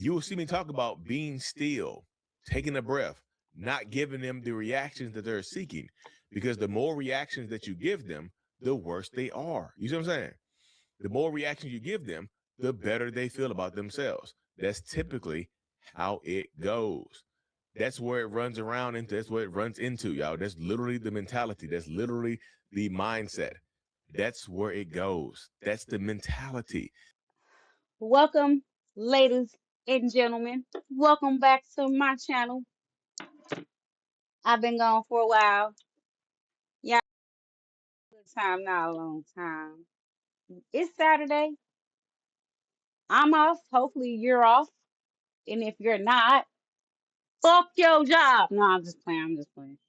You will see me talk about being still, taking a breath, not giving them the reactions that they're seeking, because the more reactions that you give them, the worse they are. You see what I'm saying? The more reactions you give them, the better they feel about themselves. That's typically how it goes. That's where it runs around into. That's what it runs into, y'all. That's literally the mentality. That's literally the mindset. That's where it goes. That's the mentality. Welcome, ladies and gentlemen. Welcome back to my channel. I've been gone for a while. Yeah, good time, not a long time. It's Saturday. I'm off. Hopefully you're off. And if you're not, fuck your job. No, I'm just playing. I'm just playing.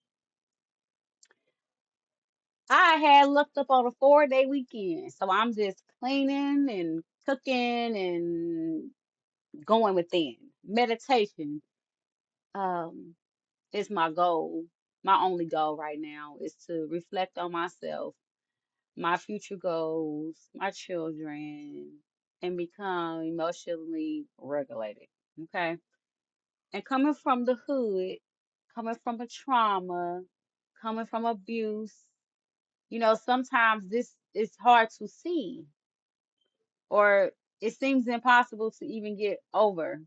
I had looked up on a 4-day weekend. So I'm just cleaning and cooking and going within. Meditation. Um, is my goal. My only goal right now is to reflect on myself, my future goals, my children, and become emotionally regulated. Okay. And coming from the hood, coming from a trauma, coming from abuse, sometimes this is hard to see or it seems impossible to even get over,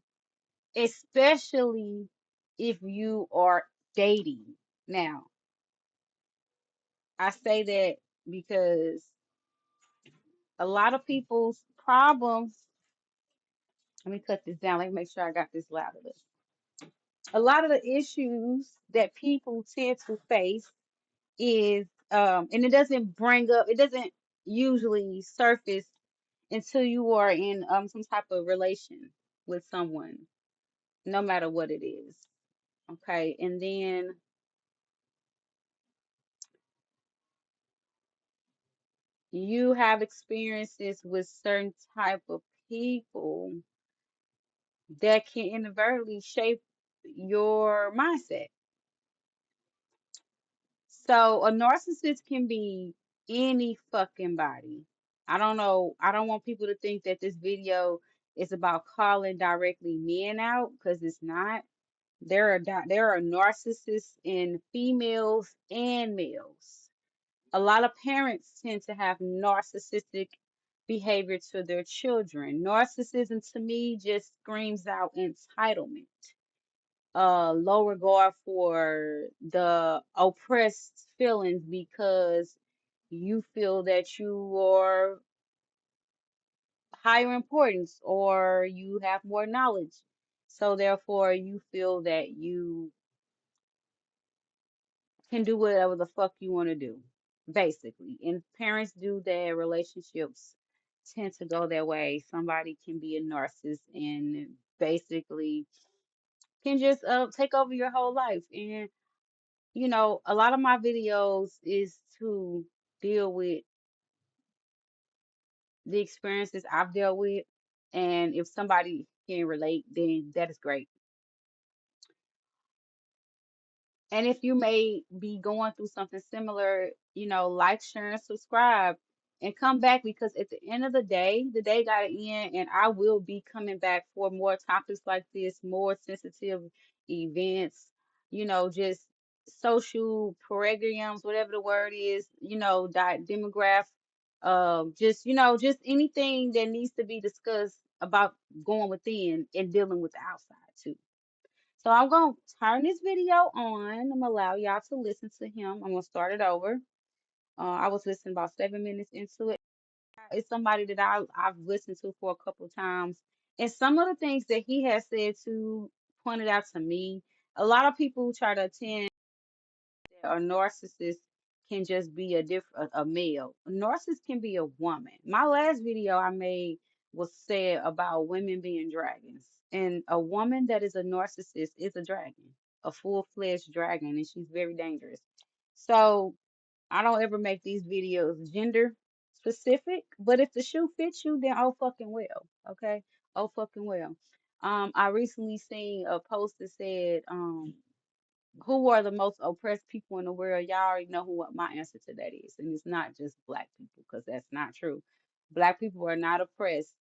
especially if you are dating. Now, I say that because a lot of people's problems, let me cut this down, let me make sure I got this loud enough. A lot of the issues that people tend to face is, and it doesn't usually surface until you are in some type of relation with someone, no matter what it is. Okay. And then you have experiences with certain type of people that can inadvertently shape your mindset. So a narcissist can be any fucking body. I don't know. I don't want people to think that this video is about calling directly men out because it's not. There are narcissists in females and males. A lot of parents tend to have narcissistic behavior to their children. Narcissism to me just screams out entitlement, low regard for the oppressed feelings because you feel that you are higher importance or you have more knowledge. So therefore you feel that you can do whatever the fuck you want to do, basically. And parents do that, relationships tend to go that way. Somebody can be a narcissist and basically can just take over your whole life. And a lot of my videos is to deal with the experiences I've dealt with. And if somebody can relate, then that is great. And if you may be going through something similar, like, share, and subscribe and come back because at the end of the day got to end, and I will be coming back for more topics like this, more sensitive events, just social programs, whatever the word is, demograph, just anything that needs to be discussed about going within and dealing with the outside too. So I'm going to turn this video on. I'm going to allow y'all to listen to him. I'm going to start it over. I was listening about 7 minutes into it. It's somebody that I've listened to for a couple times. And some of the things that he has said to pointed out to me, a lot of people try to attend that a narcissist can just be a male. A narcissist can be a woman. My last video I made was said about women being dragons. And a woman that is a narcissist is a dragon, a full-fledged dragon, and she's very dangerous. So I don't ever make these videos gender specific, but if the shoe fits you, then oh fucking well. Okay? Oh fucking well. I recently seen a post that said, who are the most oppressed people in the world? Y'all already know what my answer to that is. And it's not just black people, because that's not true. Black people are not oppressed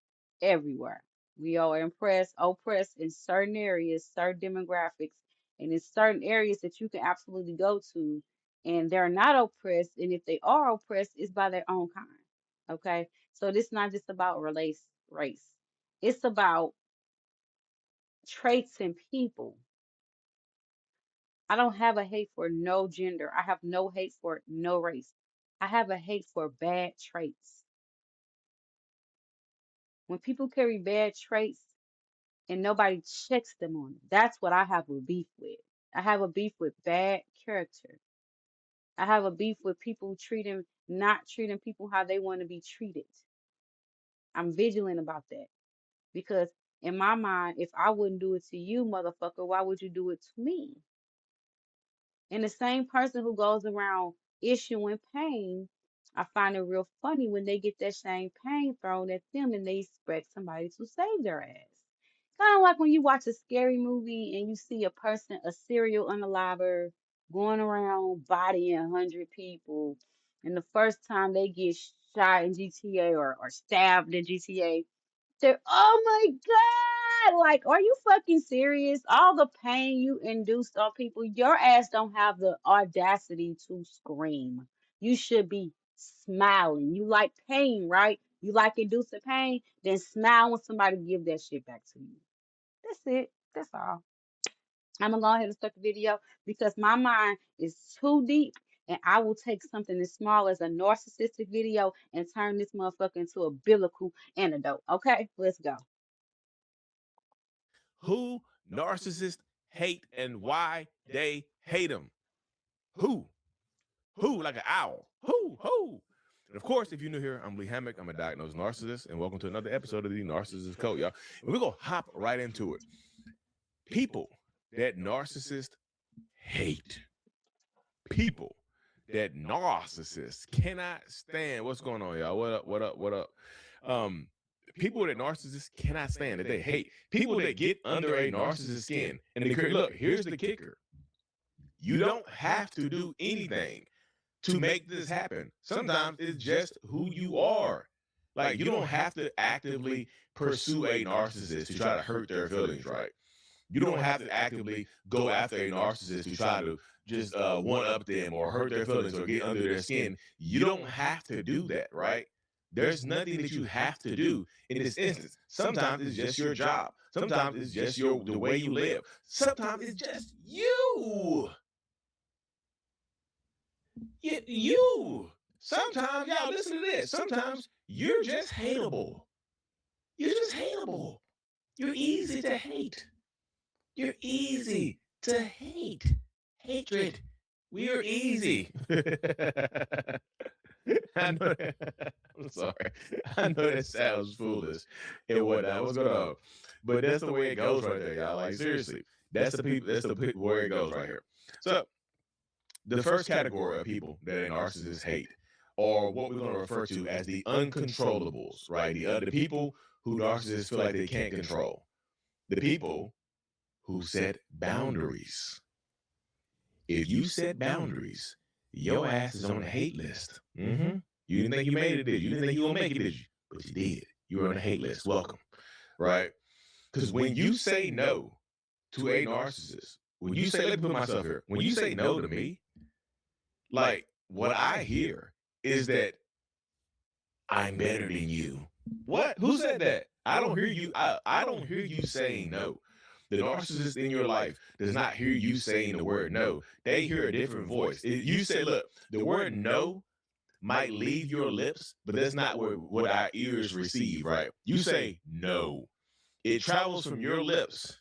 everywhere. We are oppressed in certain areas, certain demographics, and in certain areas that you can absolutely go to, and they're not oppressed. And if they are oppressed, it's by their own kind. Okay, so this is not just about race. It's about traits in people. I don't have a hate for no gender. I have no hate for no race. I have a hate for bad traits. When people carry bad traits and nobody checks them on it, that's what I have a beef with. I have a beef with bad character. I have a beef with people not treating people how they want to be treated. I'm vigilant about that because in my mind, if I wouldn't do it to you, motherfucker, why would you do it to me? And the same person who goes around issuing pain, I find it real funny when they get that same pain thrown at them and they expect somebody to save their ass. Kind of like when you watch a scary movie and you see a person, a serial unaliver, going around bodying 100 people, and the first time they get shot in GTA or stabbed in GTA, oh my God, like, are you fucking serious? All the pain you induced on people, your ass don't have the audacity to scream. You should be smiling. You like pain, right? You like inducing pain, then smile when somebody give that shit back to you. That's it. That's all. I'm gonna go ahead and start the video because my mind is too deep, and I will take something as small as a narcissistic video and turn this motherfucker into a biblical antidote. Okay, let's go. Who narcissists hate and why they hate them. Who? Who? Like an owl. Who? Who? And of course, if you're new here, I'm Lee Hammock. I'm a diagnosed narcissist, and welcome to another episode of the Narcissist Code, y'all. And we're gonna hop right into it. People that narcissists hate. People that narcissists cannot stand. What's going on, y'all? What up? What up? What up? Um, People that narcissists cannot stand, that they hate. People that get under a narcissist's skin and they create. Look, here's the kicker: you don't have to do anything to make this happen. Sometimes it's just who you are. Like, you don't have to actively pursue a narcissist to try to hurt their feelings, right? You don't have to actively go after a narcissist to try to just one up them or hurt their feelings or get under their skin. You don't have to do that, right? There's nothing that you have to do in this instance. Sometimes it's just your job. Sometimes it's just the way you live. Sometimes it's just you. You. Sometimes, y'all, listen to this. Sometimes you're just hateable. You're just hateable. You're easy to hate. You're easy to hate. Hatred. We are easy. I know that, I'm sorry. I know that sounds foolish and whatnot. What's going on? But that's the way it goes right there, y'all. Like, seriously. That's the people, where it goes right here. So the first category of people that a narcissist hate are what we're going to refer to as the uncontrollables, right? The people who narcissists feel like they can't control. The people who set boundaries. If you set boundaries, your ass is on the hate list. Mm-hmm. You didn't think you made it, did you? You didn't think you were going to make it, did you? But you did. You were on the hate list. Welcome. Right? Because when you say no to a narcissist, when you say, let me put myself here, when you say no to me, like, what I hear is that I'm better than you. What? Who said that? I don't hear you. I don't hear you saying no. The narcissist in your life does not hear you saying the word no. They hear a different voice. You say, look, the word no might leave your lips, but that's not what our ears receive, right? You say no. It travels from your lips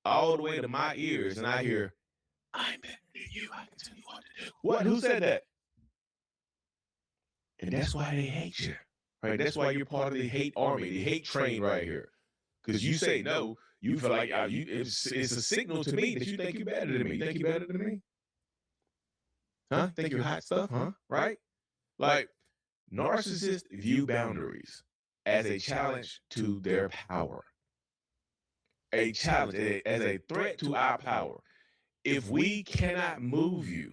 all the way to my ears, and I hear, I'm better than you. I can tell you what to do. What? Who said that? And that's why they hate you, right? That's why you're part of the hate army, the hate train right here. Because you say no, you feel like it's a signal to me that you think you're better than me. You think you're better than me? Huh? Think you're hot stuff, huh? Right? Like, narcissists view boundaries as a challenge to their power. A challenge, as a threat to our power. If we cannot move you,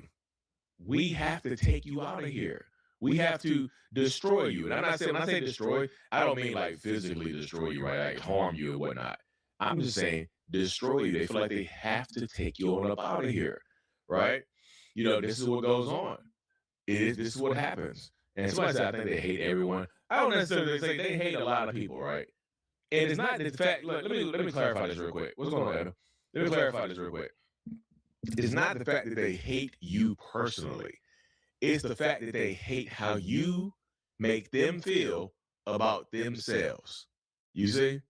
we have to take you out of here. We have to destroy you. And I'm not saying, when I say destroy, I don't mean like physically destroy you, right? Like harm you and whatnot. I'm just saying destroy you. They feel like they have to take you on up out of here, right? This is what goes on. This is what happens. And somebody said, I think they hate everyone. I don't necessarily say they hate a lot of people, right? And it's not the fact. Look, let me clarify this real quick. What's going on, Evan? Let me clarify this real quick. It's not the fact that they hate you personally. It's the fact that they hate how you make them feel about themselves. You see?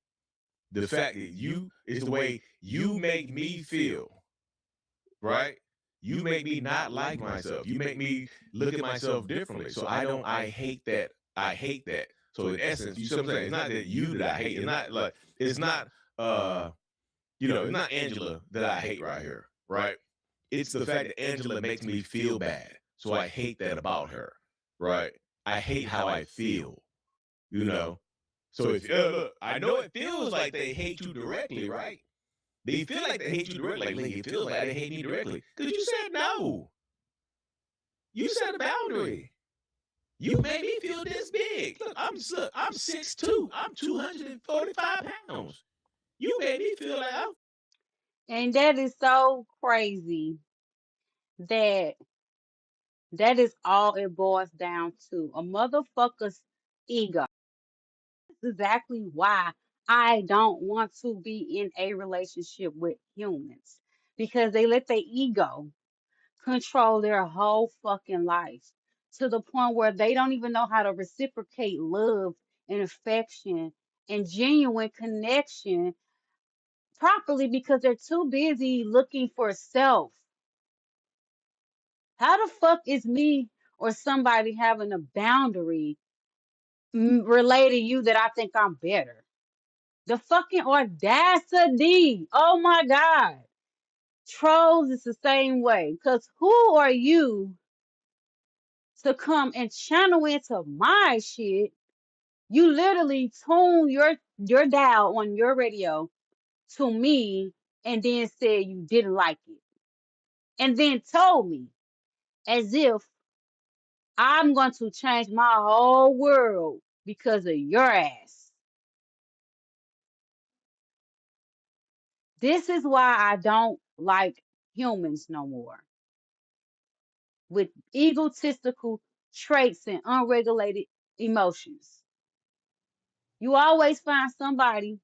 The fact that it's the way you make me feel, right? You make me not like myself. You make me look at myself differently. So I hate that. I hate that. So in essence, you see what I'm saying? It's not that you that I hate. It's not it's not Angela that I hate right here, right? It's the fact that Angela makes me feel bad. So I hate that about her, right? I hate how I feel, you know? So if look, I know it feels like they hate you directly, right? They feel like they hate you directly. Like, it feels like they hate me directly. Because you said no. You set a boundary. You made me feel this big. Look, I'm 6'2". I'm 245 pounds. You made me feel like I'm. And that is so crazy that that is all it boils down to. A motherfucker's ego. That's exactly why I don't want to be in a relationship with humans because they let their ego control their whole fucking life to the point where they don't even know how to reciprocate love and affection and genuine connection properly because they're too busy looking for self. How the fuck is me or somebody having a boundary relay to you that I think I'm better? The fucking audacity. Oh my God. Trolls is the same way. Because who are you to come and channel into my shit? You literally tune your dial on your radio to me and then said you didn't like it. And then told me as if I'm going to change my whole world because of your ass. This is why I don't like humans no more with egotistical traits and unregulated emotions. You always find somebody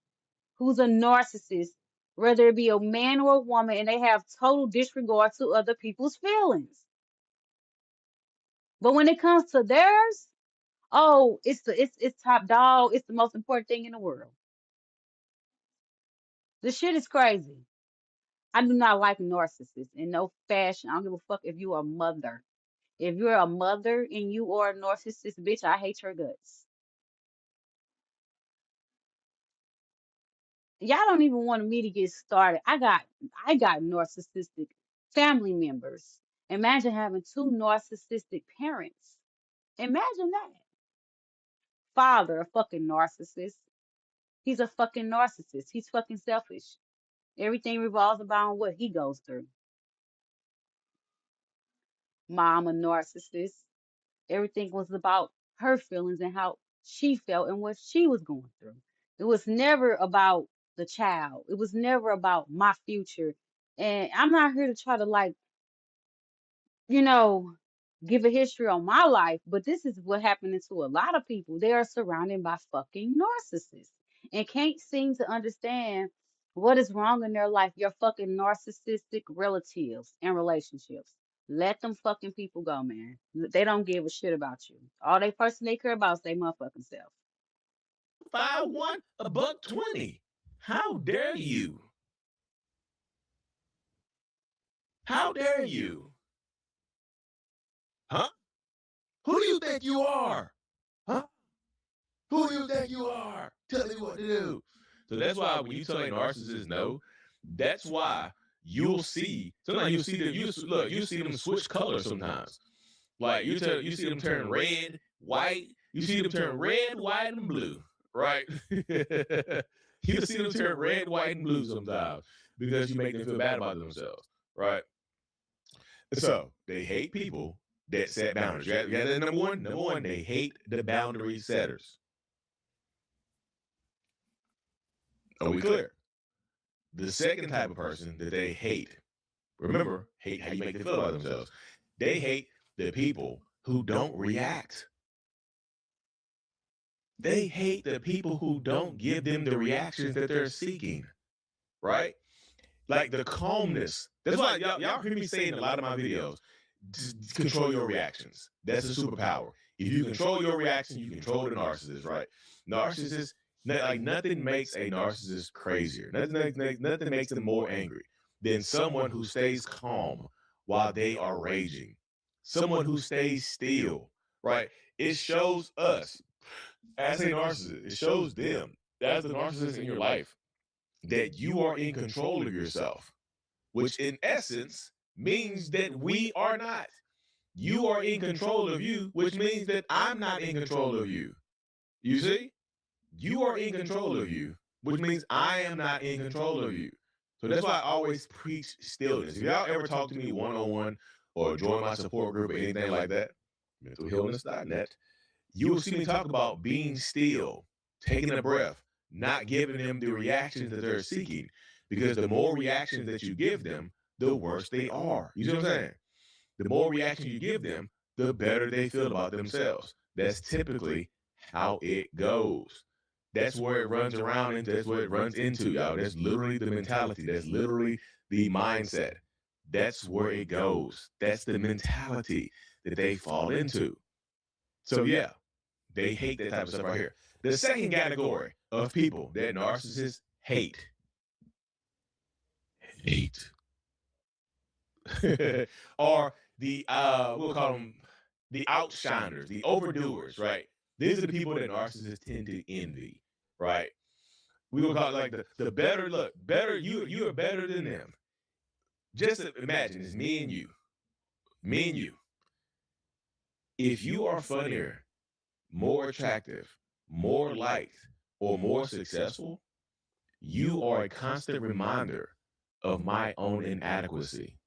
who's a narcissist, whether it be a man or a woman, and they have total disregard to other people's feelings. But when it comes to theirs, oh, it's top dog. It's the most important thing in the world. The shit is crazy. I do not like narcissists in no fashion. I don't give a fuck if you're a mother. If you're a mother and you are a narcissist, bitch, I hate your guts. Y'all don't even want me to get started. I got narcissistic family members. Imagine having two narcissistic parents. Imagine that. Father, a fucking narcissist. He's a fucking narcissist. He's fucking selfish. Everything revolves around what he goes through. Mom, a narcissist. Everything was about her feelings and how she felt and what she was going through. It was never about the child. It was never about my future. And I'm not here to try to you know, give a history on my life, but this is what happening to a lot of people. They are surrounded by fucking narcissists and can't seem to understand what is wrong in their life. Your fucking narcissistic relatives and relationships. Let them fucking people go, man. They don't give a shit about you. All they person they care about is their motherfucking self. 5'1", $120. How dare you? How dare you? Huh? Who do you think you are? Huh? Who do you think you are? Tell me what to do. So that's why when you tell a narcissist no, that's why you'll see. Sometimes you'll see them. You see them switch colors sometimes. Like you see them turn red, white. You see them turn red, white, and blue. Right? You see them turn red, white, and blue sometimes because you make them feel bad about themselves. Right? So they hate people that set boundaries. You got that number one? Number one, they hate the boundary setters. Are we clear? The second type of person that they hate, remember, hate how you make them feel about themselves. They hate the people who don't react. They hate the people who don't give them the reactions that they're seeking, right? Like the calmness. That's why y'all hear me say in a lot of my videos, control your reactions. That's a superpower. If you control your reaction, you control the narcissist, right? Narcissists, like nothing makes a narcissist crazier. Nothing makes them more angry than someone who stays calm while they are raging. Someone who stays still, right? It shows us as a narcissist, it shows them as the narcissist in your life that you are in control of yourself, which in essence means that we are not. You are in control of you, which means that I'm not in control of you. You see? You are in control of you, which means I am not in control of you. So that's why I always preach stillness. If y'all ever talk to me one-on-one or join my support group or anything like that, mentalhealness.net, you will see me talk about being still, taking a breath, not giving them the reactions that they're seeking. Because the more reactions that you give them, the worse they are. You see what I'm saying? The more reaction you give them, the better they feel about themselves. That's typically how it goes. That's where it runs around into. That's where it runs into, y'all. That's literally the mentality. That's literally the mindset. That's where it goes. That's the mentality that they fall into. So yeah, they hate that type of stuff right here. The second category of people that narcissists hate are the we'll call them the outshiners, the overdoers, right? These are the people that narcissists tend to envy, right? We will call it like the better look, better you are better than them. Just imagine it's me and you. Me and you. If you are funnier, more attractive, more liked, or more successful, you are a constant reminder of my own inadequacy.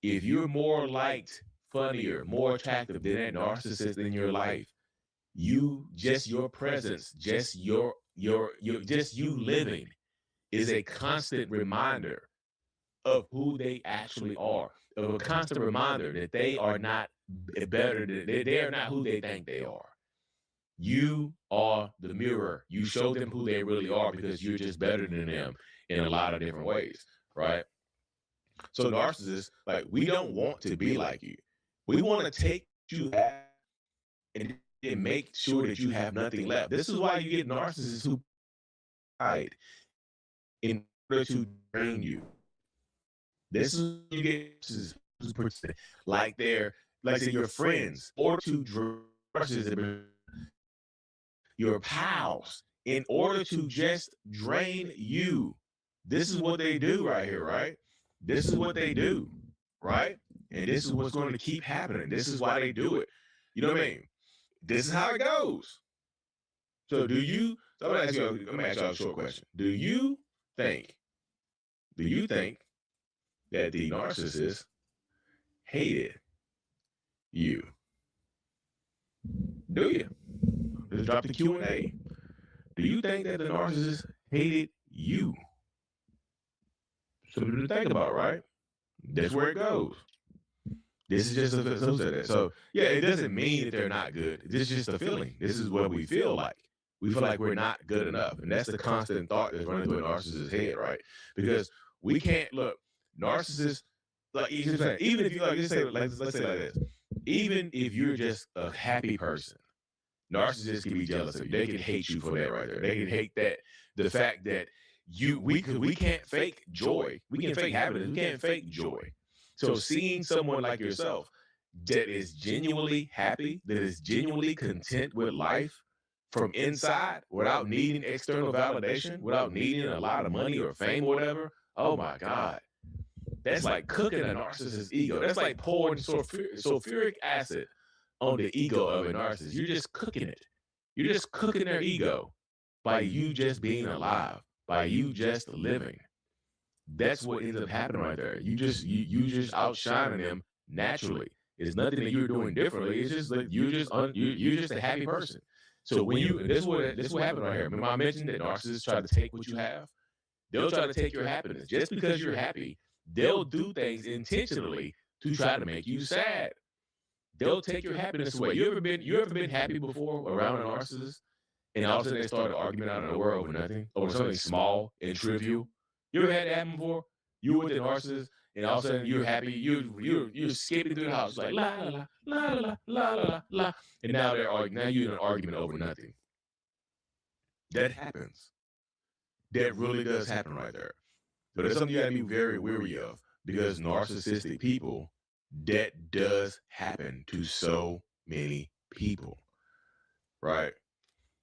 If you're more liked, funnier, more attractive than that narcissist in your life, your presence, just you living is a constant reminder of who they actually are, of a constant reminder that they are not better than they are not who they think they are. You are the mirror. You show them who they really are because you're just better than them in a lot of different ways, right? So narcissists, like, we don't want to be like you. We want to take what you have and make sure that you have nothing left. This is why you get narcissists who hide in order to drain you. This is what you get narcissists like they're like say your friends or to drain your pals in order to just drain you. This is what they do right here, right? This is what they do, right? And this is what's going to keep happening. This is why they do it. You know what I mean? This is how it goes. So do you, so I'm gonna ask y'all a short question. Do you think that the narcissist hated you? Do you? Just drop the Q&A. Do you think that the narcissist hated you? Something to think about, right? That's where it goes. This is just a subset. So yeah, it doesn't mean that they're not good. This is just a feeling. This is what we feel like. We feel like we're not good enough. And that's the constant thought that's running through a narcissist's head, right? Because we can't look, narcissists, like even if you like, let's say like this. Even if you're just a happy person, narcissists can be jealous of you. They can hate you for that right there. They can hate that the fact that we can't fake joy. We can fake happiness. We can't fake joy. So seeing someone like yourself that is genuinely happy, that is genuinely content with life from inside without needing external validation, without needing a lot of money or fame or whatever, oh my God. That's like cooking a narcissist's ego. That's like pouring sulfuric acid on the ego of a narcissist. You're just cooking it. You're just cooking their ego by you just being alive, by you just living. That's what ends up happening right there. You just outshining them naturally. It's nothing that you're doing differently. It's just like you're just a happy person. So when you, and this what happened right here. Remember I mentioned that narcissists try to take what you have. They'll try to take your happiness just because you're happy. They'll do things intentionally to try to make you sad. They'll take your happiness away. You ever been happy before around a narcissist, and all of a sudden they start an argument out of nowhere over nothing, over something small and trivial? You ever had that happen before? You were with the narcissist, and all of a sudden you're happy. You're skipping through the house like la la la la la la la la, and now they're arguing. Now you're in an argument over nothing. That happens. That really does happen right there. But it's something you gotta be very weary of, because narcissistic people, that does happen to so many people, right?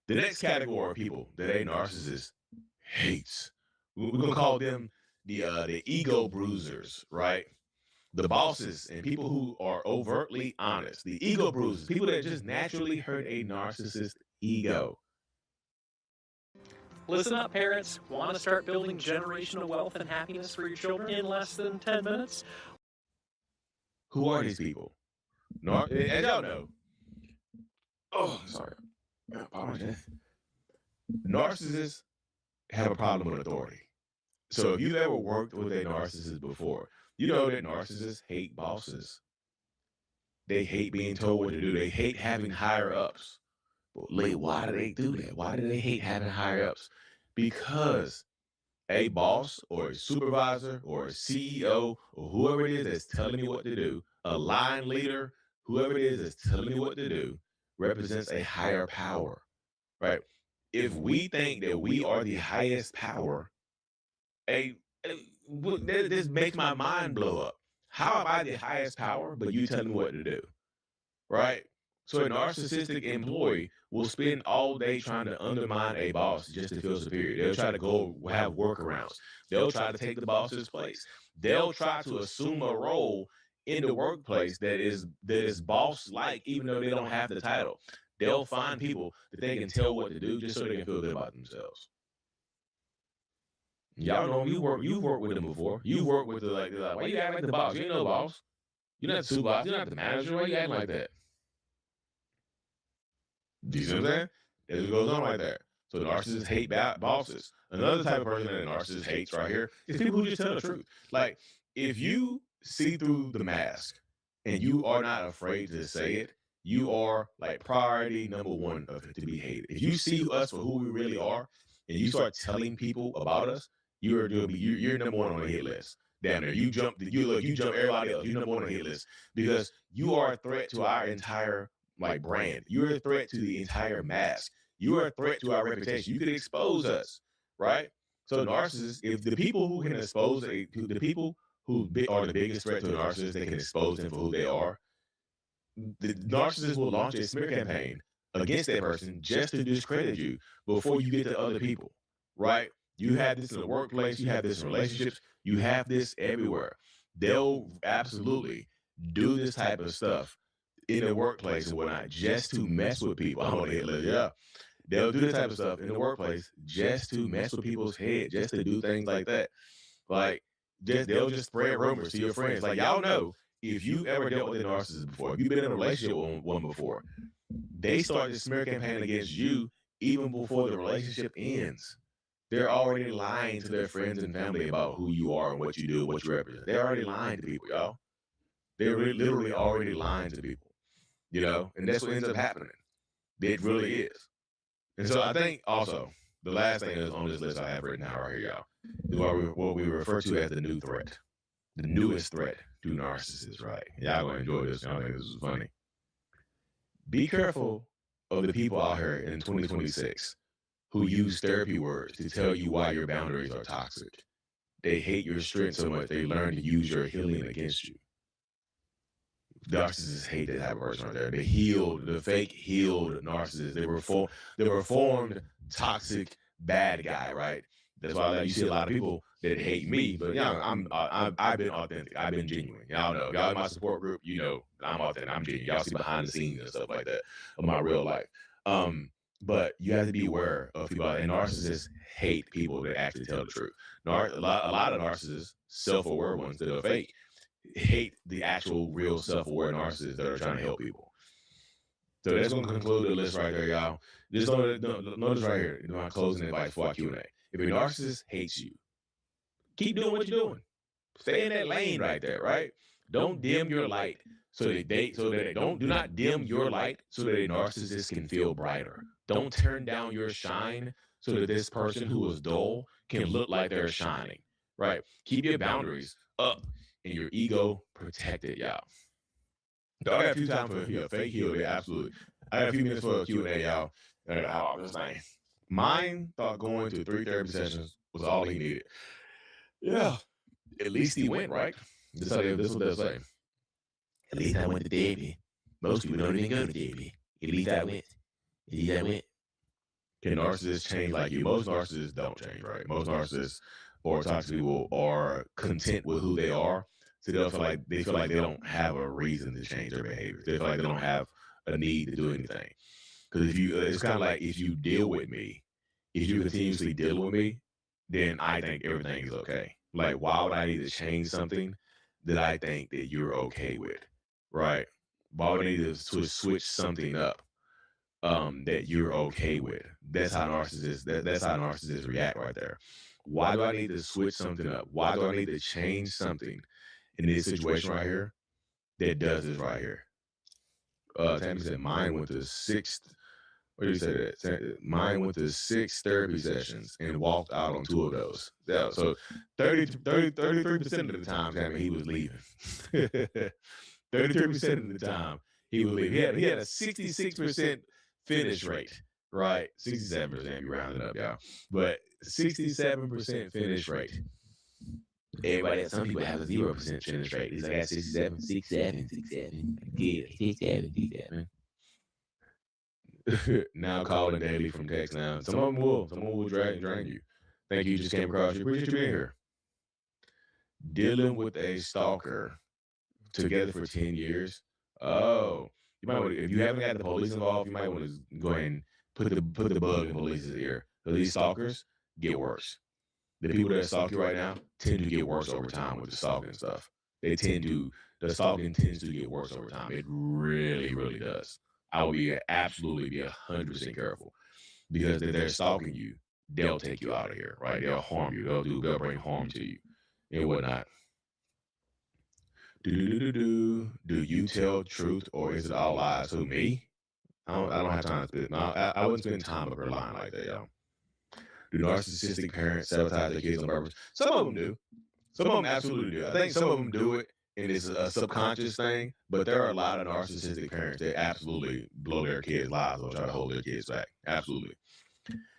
The next category of people that a narcissist hates, we're gonna call them the ego bruisers, right? The bosses and people who are overtly honest. The ego bruisers, people that just naturally hurt a narcissist ego. Listen up, parents. Want to start building generational wealth and happiness for your children in less than 10 minutes? Who are these people? As y'all know, oh, sorry, I apologize. Narcissists have a problem with authority. So if you've ever worked with a narcissist before, you know that narcissists hate bosses. They hate being told what to do. They hate having higher ups. But why do they do that? Why do they hate having higher ups? Because a boss or a supervisor or a CEO or whoever it is that's telling me what to do, a line leader, whoever it is that's telling me what to do, represents a higher power, right? If we think that we are the highest power, this makes my mind blow up. How am I the highest power, but you telling me what to do, right? So a narcissistic employee will spend all day trying to undermine a boss just to feel superior. They'll try to go have workarounds. They'll try to take the boss's place. They'll try to assume a role in the workplace that is boss-like, even though they don't have the title. They'll find people that they can tell what to do just so they can feel good about themselves. Y'all know you've worked with them before. You've worked with they're like, why you acting like the boss? You ain't no boss. You're not the supervisor. You're not the manager. Why you acting like that? Do you see what I'm saying? It goes on right there. So narcissists hate bosses. Another type of person that a narcissist hates right here is people who just tell the truth. Like, if you see through the mask and you are not afraid to say it, you are like priority number one to be hated. If you see us for who we really are and you start telling people about us, you're number one on the hit list. Damn near. You jump everybody else. You're number one on the hit list because you are a threat to our entire brand. You're a threat to the entire mask. You are a threat to our reputation. You could expose us, right? So narcissists, if the people who can expose the people who are the biggest threat to a narcissist, they can expose them for who they are. The narcissist will launch a smear campaign against that person just to discredit you before you get to other people, right? You have this in the workplace. You have this in relationships. You have this everywhere. They'll absolutely do this type of stuff in the workplace and whatnot, just to mess with people. I'm on the head, yeah. They'll do this type of stuff in the workplace just to mess with people's head, just to do things like that. Like, they'll just spread rumors to your friends. Like, y'all know, if you ever dealt with a narcissist before, if you've been in a relationship with one before, they start this smear campaign against you even before the relationship ends. They're already lying to their friends and family about who you are and what you do, what you represent. They're already lying to people, y'all. They're literally already lying to people. You know, and that's what ends up happening. It really is. And so I think also the last thing is on this list I have written down right here, y'all, is what we refer to as the new threat, the newest threat to narcissists, right? Y'all gonna enjoy this. Y'all think this is funny. Be careful of the people out here in 2026 who use therapy words to tell you why your boundaries are toxic. They hate your strength so much they learn to use your healing against you. Narcissists hate that type of person right there. The fake healed narcissists. They were formed toxic bad guy, right? That's why you see a lot of people that hate me, but I've been authentic. I've been genuine. Y'all know. Y'all in my support group, you know I'm authentic. I'm genuine. Y'all see behind the scenes and stuff like that of my real life. But you have to be aware of people, and narcissists hate people that actually tell the truth. A lot of narcissists, self-aware ones that are fake, hate the actual real self-aware narcissists that are trying to help people. So that's going to conclude the list right there, y'all. Just notice right here, my closing advice for our Q&A. If a narcissist hates you, keep doing what you're doing. Stay in that lane right there, right? Don't dim your light do not dim your light so that a narcissist can feel brighter. Don't turn down your shine so that this person who is dull can look like they're shining, right? Keep your boundaries up and your ego protected, y'all. So I got a few time for fake heal. Yeah, absolutely. I got a few minutes for a Q&A, y'all. This thing. Mine thought going to 3 therapy sessions was all he needed. Yeah. At least he went, right? This is what they'll say. At least I went to therapy. Most people don't even go to therapy. At least I went. At least I went. Can narcissists change like you? Most narcissists don't change, right? Most narcissists or toxic people are content with who they are. So they feel like they don't have a reason to change their behavior. They feel like they don't have a need to do anything. Because it's kind of like if you deal with me, if you continuously deal with me, then I think everything is okay. Like, why would I need to change something that I think that you're okay with, right? Why would I need to switch something up that you're okay with? That's how narcissists react right there. Why do I need to switch something up? Why do I need to change something in this situation right here that does this right here? Tammy said mine went to 6. What did you say that? Mine went to 6 therapy sessions and walked out on 2 of those. Yeah, so 33% of the time, Tammy, he was leaving. 33% of the time, he was leaving. He had a 66% finish rate, right? 67% if you round it up, y'all. But 67% finish rate. Everybody, some people have a 0% finish rate. He's like, I got 67, 67. Yeah, 67. Now calling daily from text now. Some of them will drain you. Thank you, just came across you. Appreciate you being here. Dealing with a stalker together for 10 years. Oh, you might want to, if you haven't got the police involved, you might want to go ahead and put the bug in police's ear. So these stalkers get worse. The people that stalk you right now tend to get worse over time with the stalking stuff. The stalking tends to get worse over time. It really, really does. I would absolutely be 100% careful, because if they're stalking you, they'll take you out of here, right? They'll harm you. They'll bring harm to you and whatnot. Do you tell truth or is it all lies? Who, me? I don't have time to spit. No, I wouldn't spend time over lying like that, y'all. Do narcissistic parents sabotage their kids on purpose? Some of them do. Some of them absolutely do. I think some of them do it, and it's a subconscious thing, but there are a lot of narcissistic parents that absolutely blow their kids' lives or try to hold their kids back. Absolutely.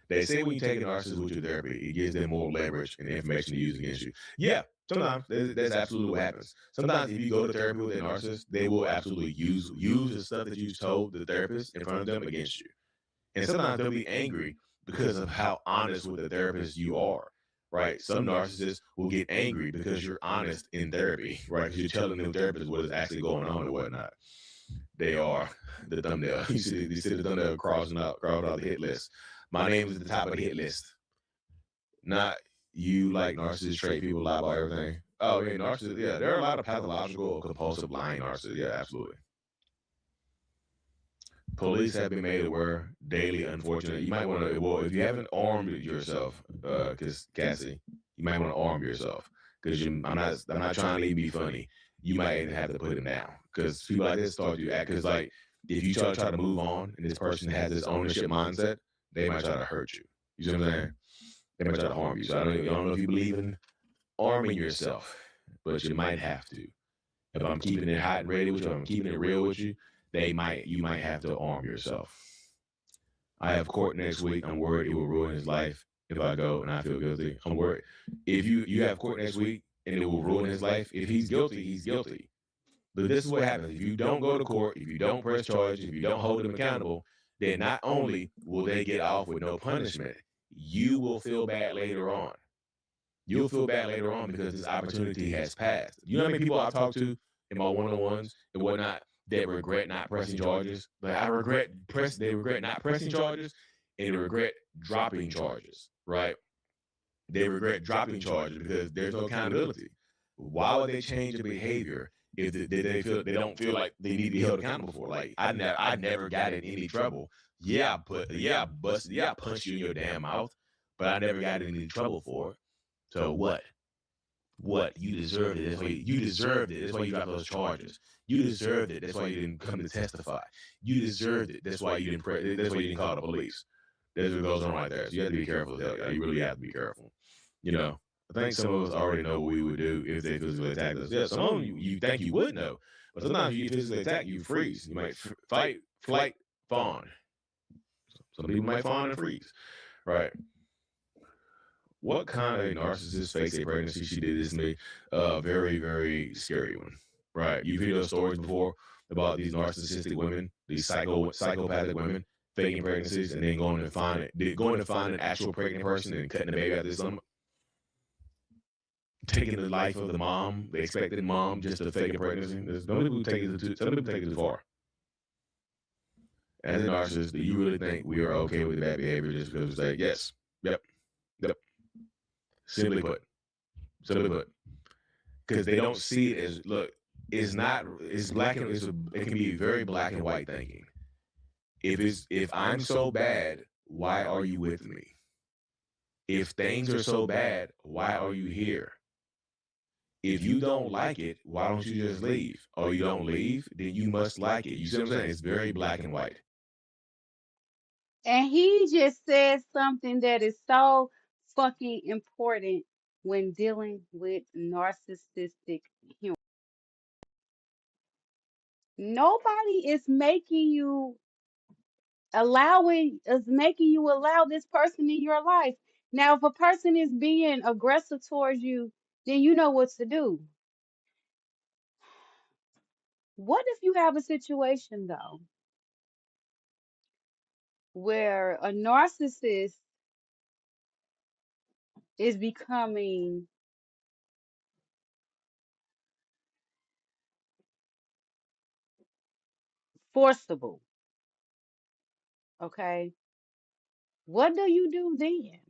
They say when you take a narcissist with your therapy, it gives them more leverage and information to use against you. Yeah, sometimes that's absolutely what happens. Sometimes if you go to therapy with a narcissist, they will absolutely use the stuff that you've told the therapist in front of them against you. And sometimes they'll be angry because of how honest with the therapist you are. Right. Some narcissists will get angry because you're honest in therapy, right? Because you're telling them therapist what is actually going on and whatnot. They are the thumbnail. You see the thumbnail crossing out the hit list. My name is at the top of the hit list. Not you like narcissist trait people lie about everything. Oh, yeah, narcissists. Yeah, there are a lot of pathological or compulsive lying narcissists. Yeah, absolutely. Police have been made aware daily, unfortunately. You might want to, well, if you haven't armed yourself, because Cassie, you might want to arm yourself. Because I'm not trying to even be funny. You might have to put him down. Because people like this start to act, because like, if you try to move on and this person has this ownership mindset, they might try to hurt you. You see what I'm saying? They might try to harm you. So I don't know if you believe in arming yourself, but you might have to. If I'm keeping it hot and ready with you, if I'm keeping it real with you, you might have to arm yourself. I have court next week. I'm worried it will ruin his life if I go and I feel guilty. I'm worried. If you have court next week and it will ruin his life, if he's guilty, he's guilty. But this is what happens. If you don't go to court, if you don't press charges, if you don't hold him accountable, then not only will they get off with no punishment, you will feel bad later on. You'll feel bad later on because this opportunity has passed. You know how many people I've talked to in my one-on-ones and whatnot that regret not pressing charges? Like they regret not pressing charges, and they regret dropping charges, right? They regret dropping charges because there's no accountability. why would they change their behavior if they don't feel like they need to be held accountable for? Like I never got in any trouble. Yeah, I busted, yeah, I punched you in your damn mouth, but I never got in any trouble for it. So what? What? You deserved it. That's why you deserved it. That's why you dropped those charges. You deserved it. That's why you didn't come to testify. You deserved it. That's why you didn't. That's why you didn't call the police. That's what goes on right there. So you have to be careful. You really have to be careful. You know, I think some of us already know what we would do if they physically attacked us. Yeah, some of you think you would know, but sometimes you physically attack, you freeze. You might fight, flight, fawn. Some people might fawn and freeze. Right. What kind of narcissist fakes a pregnancy? She did this to me. Very, very scary one. Right. You've heard those stories before about these narcissistic women, these psychopathic women faking pregnancies and then going to find an actual pregnant person and cutting the baby out of the stomach. Taking the life of the mom, the expected mom, just to fake a pregnancy. Some people take it too far. As a narcissist, do you really think we are okay with bad behavior just because we say yes, yep. Simply put, because they don't see it as it's black and it can be very black and white thinking. If I'm so bad, why are you with me? If things are so bad, why are you here? If you don't like it, why don't you just leave? Or you don't leave, then you must like it. You see what I'm saying? It's very black and white. And he just said something that is so fucking important when dealing with narcissistic humor. Nobody is making you allow this person in your life. Now, if a person is being aggressive towards you, then you know what to do. What if you have a situation though where a narcissist is becoming forcible? Okay. What do you do then?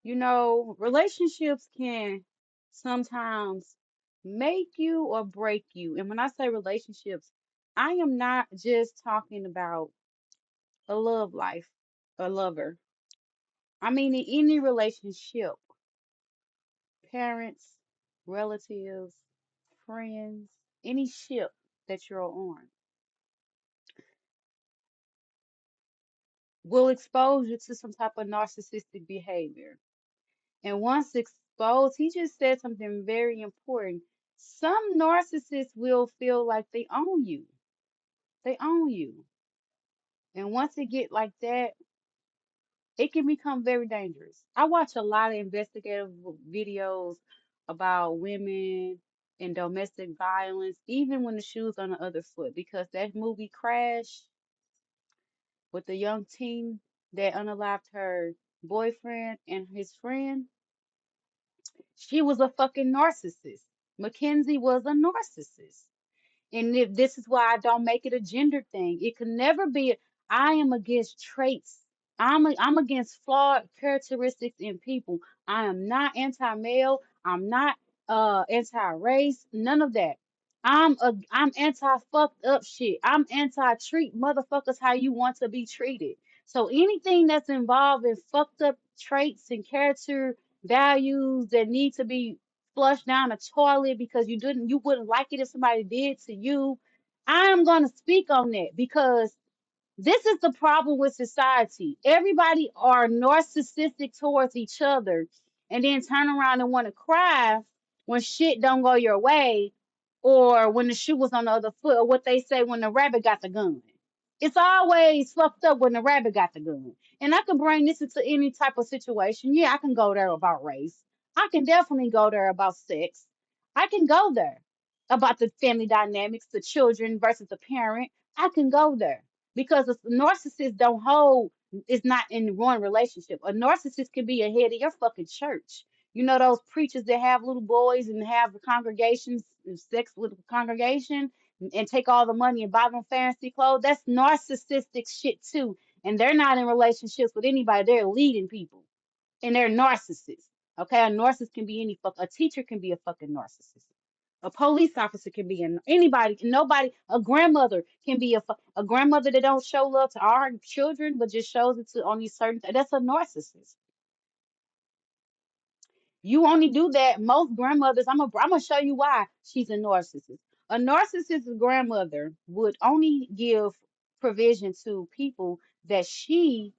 You know, relationships can sometimes make you or break you. And when I say relationships, I am not just talking about a love life, a lover. I mean, in any relationship, parents, relatives, friends, any ship that you're on will expose you to some type of narcissistic behavior. And once exposed, he just said something very important. Some narcissists will feel like they own you. They own you. And once it get like that, it can become very dangerous. I watch a lot of investigative videos about women and domestic violence, even when the shoe's on the other foot, because that movie Crash with the young teen that unalived her boyfriend and his friend, she was a fucking narcissist. Mackenzie was a narcissist. And if this is why I don't make it a gender thing. It can never be. I am against traits. I'm against flawed characteristics in people. I am not anti-male. I'm not anti-race. None of that. I'm anti fucked up shit. I'm anti treat motherfuckers how you want to be treated. So anything that's involved in fucked up traits and character values that need to be flush down a toilet because you wouldn't like it if somebody did to you. I'm gonna speak on that because this is the problem with society. Everybody are narcissistic towards each other and then turn around and want to cry when shit don't go your way or when the shoe was on the other foot or what they say when the rabbit got the gun. It's always fucked up when the rabbit got the gun. And I can bring this into any type of situation. Yeah, I can go there about race. I can definitely go there about sex. I can go there about the family dynamics, the children versus the parent. I can go there because a narcissist don't hold is not in one relationship. A narcissist can be ahead of your fucking church. You know those preachers that have little boys and have the congregations and sex with the congregation and take all the money and buy them fancy clothes. That's narcissistic shit too. And they're not in relationships with anybody. They're leading people. And they're narcissists. Okay, a narcissist can be any a teacher can be a fucking narcissist. A police officer can be anybody, nobody. A grandmother can be a grandmother that don't show love to our children, but just shows it to only certain. That's a narcissist. You only do that. Most grandmothers, I'm gonna show you why she's a narcissist. A narcissist grandmother would only give provision to people that she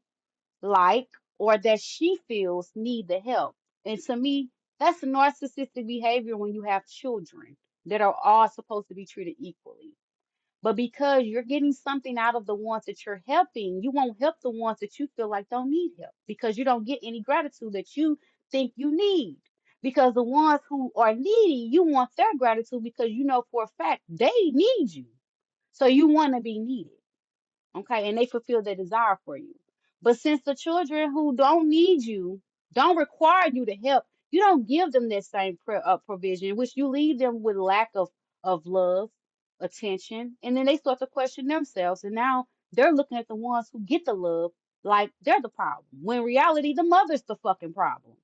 like or that she feels need the help. And to me, that's a narcissistic behavior when you have children that are all supposed to be treated equally. But because you're getting something out of the ones that you're helping, you won't help the ones that you feel like don't need help because you don't get any gratitude that you think you need. Because the ones who are needy, you want their gratitude because you know for a fact they need you. So you want to be needed. Okay, and they fulfill their desire for you. But since the children who don't need you don't require you to help, you don't give them that same provision, which you leave them with lack of love, attention, and then they start to question themselves. And now they're looking at the ones who get the love like they're the problem. When in reality, the mother's the fucking problem.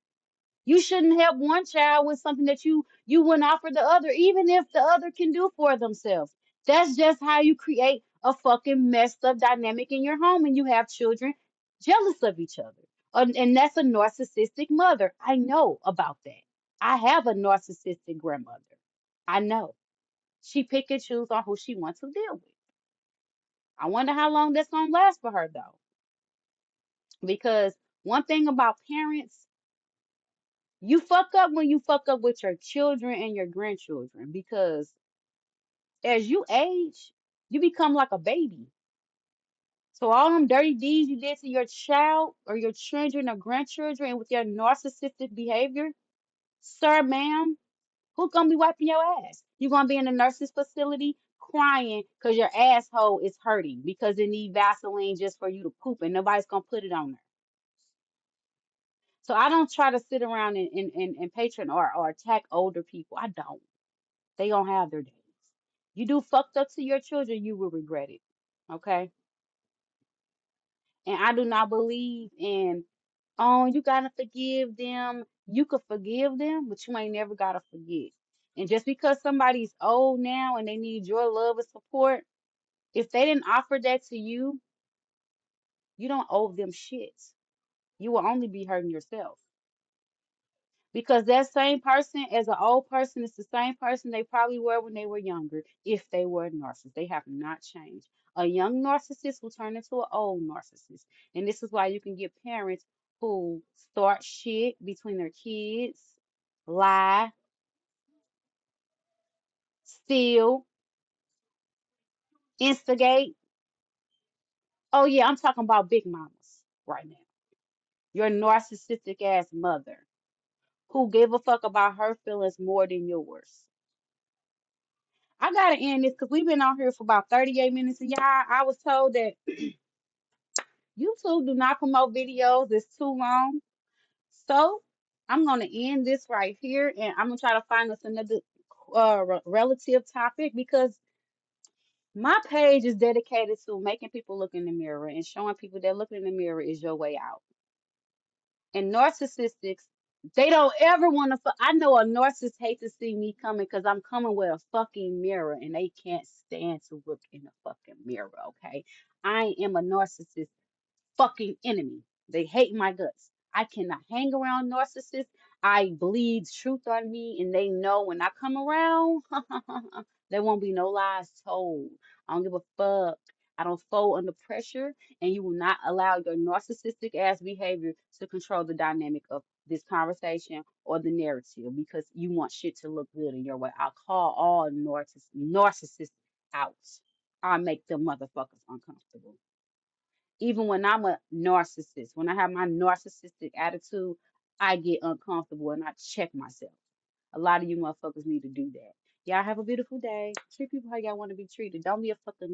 You shouldn't help one child with something that you wouldn't offer the other, even if the other can do for themselves. That's just how you create a fucking messed up dynamic in your home, and you have children jealous of each other. And that's a narcissistic mother. I know about that. I have a narcissistic grandmother. I know. She pick and choose on who she wants to deal with. I wonder how long that's gonna last for her though. Because one thing about parents, you fuck up when you fuck up with your children and your grandchildren because as you age, you become like a baby. So all them dirty deeds you did to your child or your children or grandchildren and with your narcissistic behavior, sir, ma'am, who's gonna be wiping your ass? You're gonna be in a nurse's facility crying because your asshole is hurting because it need Vaseline just for you to poop and nobody's gonna put it on there. So I don't try to sit around and patron or attack older people. I don't. They gonna have their days. You do fucked up to your children, you will regret it. Okay? And I do not believe in, oh, you gotta forgive them. You could forgive them, but you ain't never gotta forget. And just because somebody's old now and they need your love and support, if they didn't offer that to you, you don't owe them shit. You will only be hurting yourself. Because that same person, as an old person, is the same person they probably were when they were younger, if they were a narcissist. They have not changed. A young narcissist will turn into an old narcissist. And this is why you can get parents who start shit between their kids, lie, steal, instigate. Oh, yeah, I'm talking about big mamas right now. Your narcissistic ass mother who give a fuck about her feelings more than yours. I gotta end this because we've been on here for about 38 minutes, and y'all, I was told that YouTube do not promote videos. It's too long. So I'm gonna end this right here, and I'm gonna try to find us another relative topic because my page is dedicated to making people look in the mirror and showing people that looking in the mirror is your way out. And narcissistics, they don't ever want to. I know a narcissist hate to see me coming because I'm coming with a fucking mirror, and they can't stand to look in the fucking mirror. Okay, I am a narcissist fucking enemy. They hate my guts. I cannot hang around narcissists. I bleed truth on me, and they know when I come around, there won't be no lies told. I don't give a fuck. I don't fold under pressure, and you will not allow your narcissistic ass behavior to control the dynamic of this conversation or the narrative because you want shit to look good in your way. I'll call all narcissists out. I'll make them motherfuckers uncomfortable. Even when I'm a narcissist, when I have my narcissistic attitude, I get uncomfortable and I check myself. A lot of you motherfuckers need to do that. Y'all have a beautiful day. Treat people how y'all want to be treated. Don't be a fucking